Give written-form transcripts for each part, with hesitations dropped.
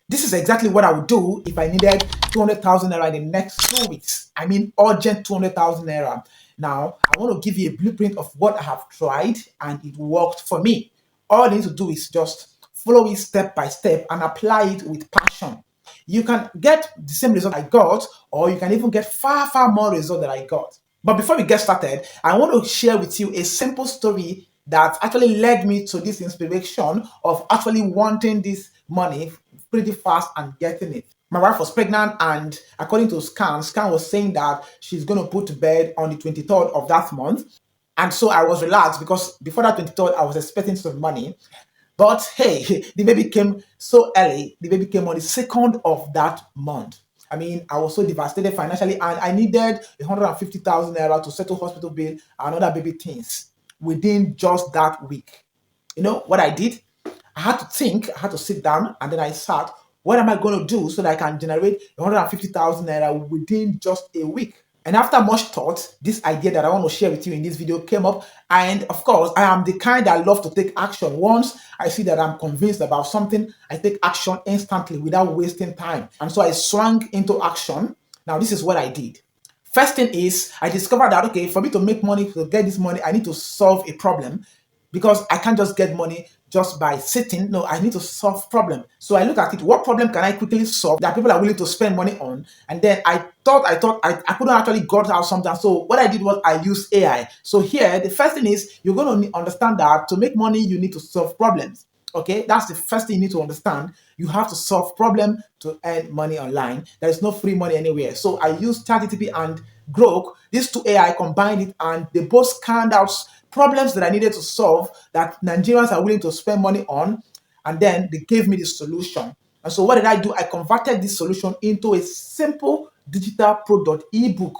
This is exactly what I would do if I needed 200,000 naira in the next 2 weeks. I mean, urgent 200,000 naira. Now, I want to give you a blueprint of what I have tried and it worked for me. All you need to do is just follow it step by step and apply it with passion. You can get the same result I got, or you can even get far, far more result that I got. But before we get started, I want to share with you a simple story that actually led me to this inspiration of actually wanting this money pretty fast and getting it. My wife was pregnant, and according to Scan was saying that she's going to put to bed on the 23rd of that month. And so I was relaxed because before that 23rd, I was expecting some money. But hey, the baby came so early. The baby came on the 2nd of that month. I mean, I was so devastated financially, and I needed 150,000 naira to settle hospital bill and other baby things within just that week. You know what I did? I had to think, I had to sit down, and then I sat. What am I going to do so that I can generate 150,000 naira within just a week? And after much thought, this idea that I want to share with you in this video came up. And of course, I am the kind that love to take action. Once I see that I'm convinced about something, I take action instantly without wasting time. And so I swung into action. Now, this is what I did. First thing is, I discovered that, okay, for me to make money, to get this money, I need to solve a problem, because I can't just get money just by sitting. No, I need to solve problem. So I look at it, what problem can I quickly solve that people are willing to spend money on? And then I thought I couldn't actually got out something. So what I did was I used AI. So here, the first thing is, you're going to understand that to make money, you need to solve problems. Okay, that's the first thing you need to understand. You have to solve problem to earn money online. There is no free money anywhere. So I used ChatGPT and Grok. These two AI combined it, and they both scanned out problems that I needed to solve that Nigerians are willing to spend money on, and then they gave me the solution. And so what did I do? I converted this solution into a simple digital product ebook.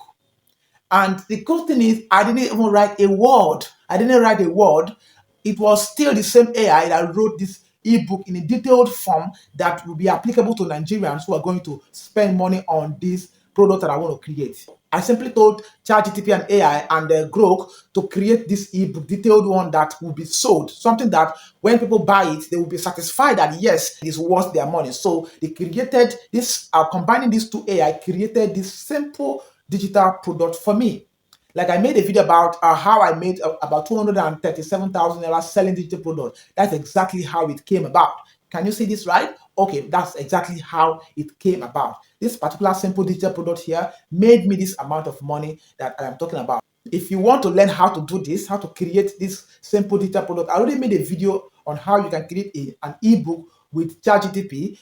And the cool thing is, I didn't even write a word. I didn't write a word. It was still the same AI that wrote this ebook in a detailed form that will be applicable to Nigerians who are going to spend money on this product that I want to create. I simply told ChatGPT and AI and Grok to create this ebook, detailed one that will be sold. Something that when people buy it, they will be satisfied that yes, it is worth their money. So they created this, combining these two AI, created this simple digital product for me. Like I made a video about how I made about 237,000 naira selling digital product. That's exactly how it came about. Can you see this, right? Okay, that's exactly how it came about. This particular simple digital product here made me this amount of money that I am talking about. If you want to learn how to do this, how to create this simple digital product, I already made a video on how you can create an ebook with ChatGPT.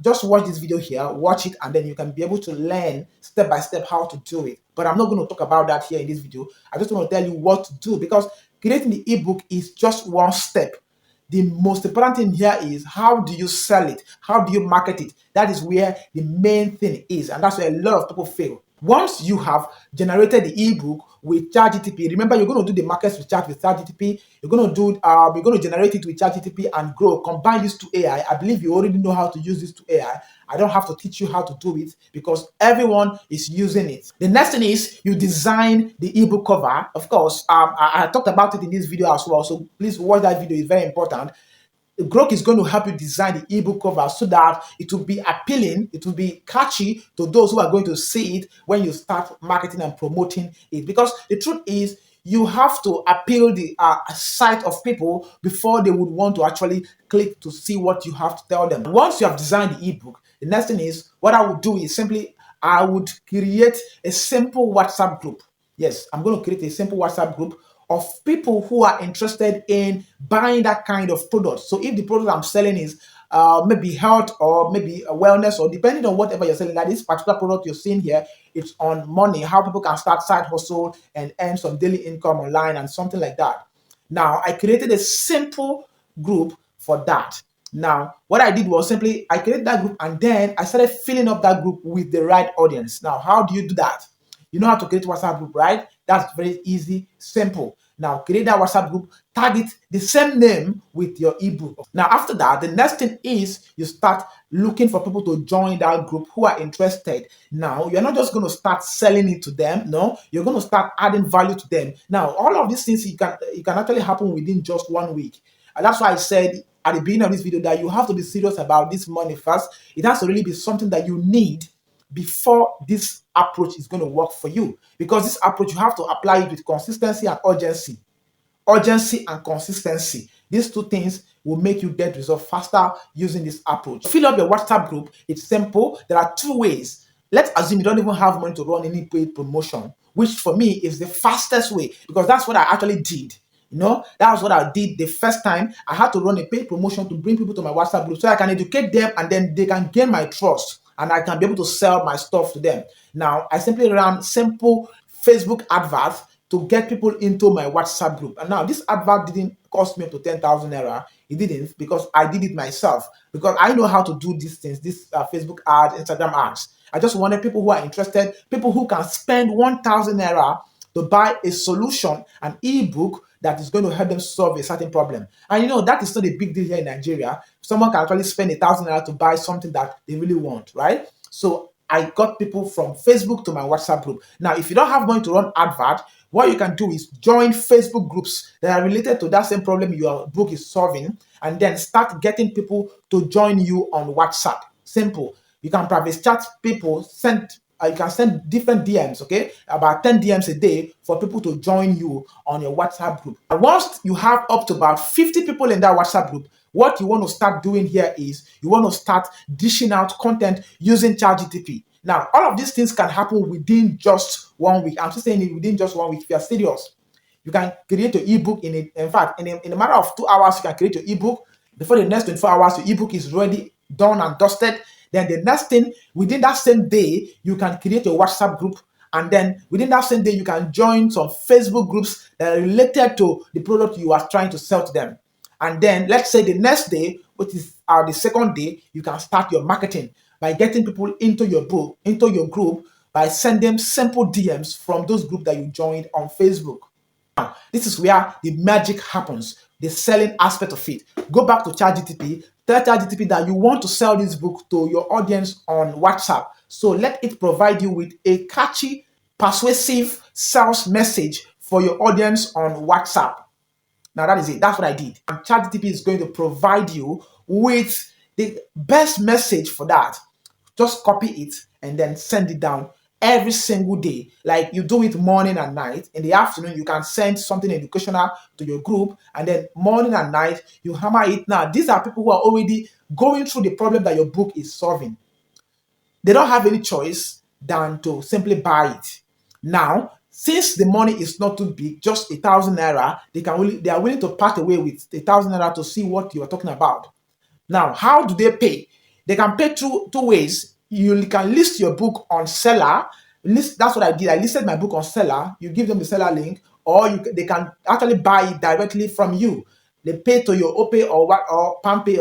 Just watch this video here, watch it, and then you can be able to learn step by step how to do it. But I'm not going to talk about that here in this video. I just want to tell you what to do, because creating the ebook is just one step. The most important thing here is, how do you sell it? How do you market it? That is where the main thing is, and that's where a lot of people fail. Once you have generated the ebook with ChatGPT, remember you're going to do the market research with ChatGPT. You're going to do, you're going to generate it with ChatGPT and Grow. Combine these two AI. I believe you already know how to use these two AI. I don't have to teach you how to do it because everyone is using it. The next thing is, you design the ebook cover. Of course, I talked about it in this video as well. So please watch that video. It's very important. Grok is going to help you design the ebook cover so that it will be appealing, it will be catchy to those who are going to see it when you start marketing and promoting it. Because the truth is, you have to appeal the sight of people before they would want to actually click to see what you have to tell them. Once you have designed the ebook, the next thing is, what I would do is simply, I would create a simple WhatsApp group. Yes, I'm going to create a simple WhatsApp group of people who are interested in buying that kind of product. So if the product I'm selling is maybe health or maybe wellness, or depending on whatever you're selling, like this particular product you're seeing here, it's on money, how people can start side hustle and earn some daily income online and something like that. Now, I created a simple group for that. Now, what I did was simply, I created that group and then I started filling up that group with the right audience. Now, how do you do that? You know how to create a WhatsApp group, right? That's very easy, simple. Now, create that WhatsApp group, tag it the same name with your ebook. Now, after that, the next thing is you start looking for people to join that group who are interested. Now, you're not just going to start selling it to them. No, you're going to start adding value to them. Now, all of these things, it can actually happen within just 1 week. And that's why I said at the beginning of this video that you have to be serious about this money first. It has to really be something that you need before this approach is going to work for you. Because this approach, you have to apply it with consistency and urgency. Urgency and consistency. These two things will make you get results faster using this approach. Fill up your WhatsApp group. It's simple. There are two ways. Let's assume you don't even have money to run any paid promotion, which for me is the fastest way, because that's what I actually did. That was what I did the first time. I had to run a paid promotion to bring people to my WhatsApp group so I can educate them, and then they can gain my trust and I can be able to sell my stuff to them. Now, I simply ran simple Facebook adverts to get people into my WhatsApp group. And now this advert didn't cost me up to 10,000 naira. It didn't, because I did it myself, because I know how to do these things, this Facebook ads, Instagram ads. I just wanted people who are interested, people who can spend 1,000 naira to buy a solution, an ebook that is going to help them solve a certain problem. And that is not a big deal here in Nigeria. Someone can actually spend 1,000 naira to buy something that they really want, right? So I got people from Facebook to my WhatsApp group. Now, if you don't have money to run advert, what you can do is join Facebook groups that are related to that same problem your book is solving, and then start getting people to join you on WhatsApp. Simple. You can private chat people, you can send different DMs, okay? About 10 DMs a day for people to join you on your WhatsApp group. And once you have up to about 50 people in that WhatsApp group, what you want to start doing here is you want to start dishing out content using ChatGPT. Now, all of these things can happen within just 1 week. I'm just saying it within just 1 week. If you are serious, you can create your ebook in a matter of 2 hours. You can create your ebook. Before the next 24 hours, your ebook is ready, done and dusted. Then the next thing, within that same day, you can create your WhatsApp group. And then within that same day, you can join some Facebook groups that are related to the product you are trying to sell to them. And then let's say the next day, which is the second day, you can start your marketing by getting people into your book, into your group, by sending simple DMs from those groups that you joined on Facebook. Now, this is where the magic happens, the selling aspect of it. Go back to ChatGPT, tell ChatGPT that you want to sell this book to your audience on WhatsApp. So let it provide you with a catchy, persuasive sales message for your audience on WhatsApp. Now that is it. That's what I did. And ChatGPT is going to provide you with the best message for that. Just copy it and then send it down every single day. Like you do it morning and night. In the afternoon, you can send something educational to your group, and then morning and night, you hammer it. Now, these are people who are already going through the problem that your book is solving. They don't have any choice than to simply buy it. Now, since the money is not too big, just 1,000 naira, they are willing to part away with 1,000 naira to see what you are talking about. Now, how do they pay? They can pay through two ways. You can list your book on Seller. That's what I did. I listed my book on Seller. You give them the Seller link, or they can actually buy it directly from you. They pay to your OPay or PalmPay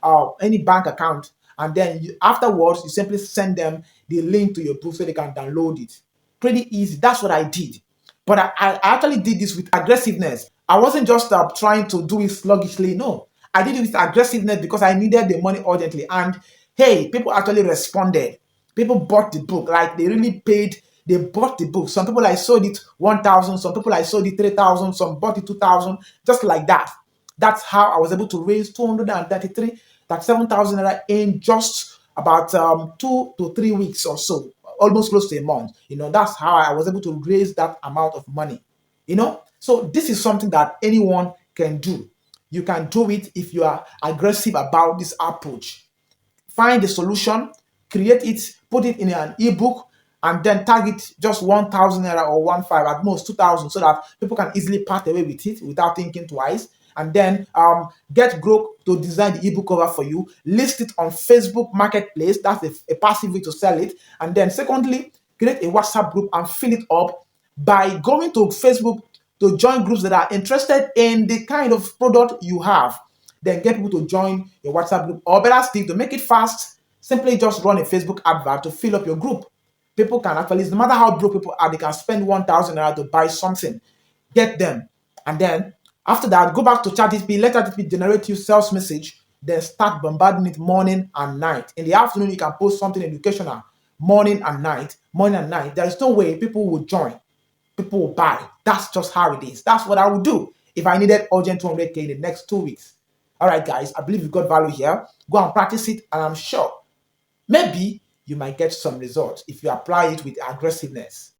or any bank account, and then afterwards you simply send them the link to your book so they can download it. Pretty easy. That's what I did. But I actually did this with aggressiveness. I wasn't just trying to do it sluggishly. No, I did it with aggressiveness because I needed the money urgently. And hey, people actually responded. People bought the book. Like they really paid. They bought the book. Some people I sold it 1,000. Some people I sold it 3,000. Some bought it 2,000. Just like that. That's how I was able to raise 37,000 naira in just about 2 to 3 weeks or so, almost close to a month. That's how I was able to raise that amount of money. So this is something that anyone can do. You can do it if you are aggressive about this approach. Find the solution, create it, put it in an ebook, and then tag it just 1,000 naira or 1,500, at most 2,000, so that people can easily part away with it without thinking twice. And then get Grok to design the ebook cover for you, list it on Facebook Marketplace. That's a passive way to sell it. And then secondly, create a WhatsApp group and fill it up by going to Facebook to join groups that are interested in the kind of product you have. Then get people to join your WhatsApp group. Or better still, to make it fast, simply just run a Facebook advert to fill up your group. People can actually, no matter how broke people are, they can spend 1,000 naira to buy something. Get them. And then after that, go back to ChatGPT, let ChatGPT generate you sales message, then start bombarding it morning and night. In the afternoon, you can post something educational. Morning and night. There is no way people will join. People will buy. That's just how it is. That's what I would do if I needed urgent 200K in the next 2 weeks. All right, guys, I believe you got value here. Go and practice it, and I'm sure maybe you might get some results if you apply it with aggressiveness.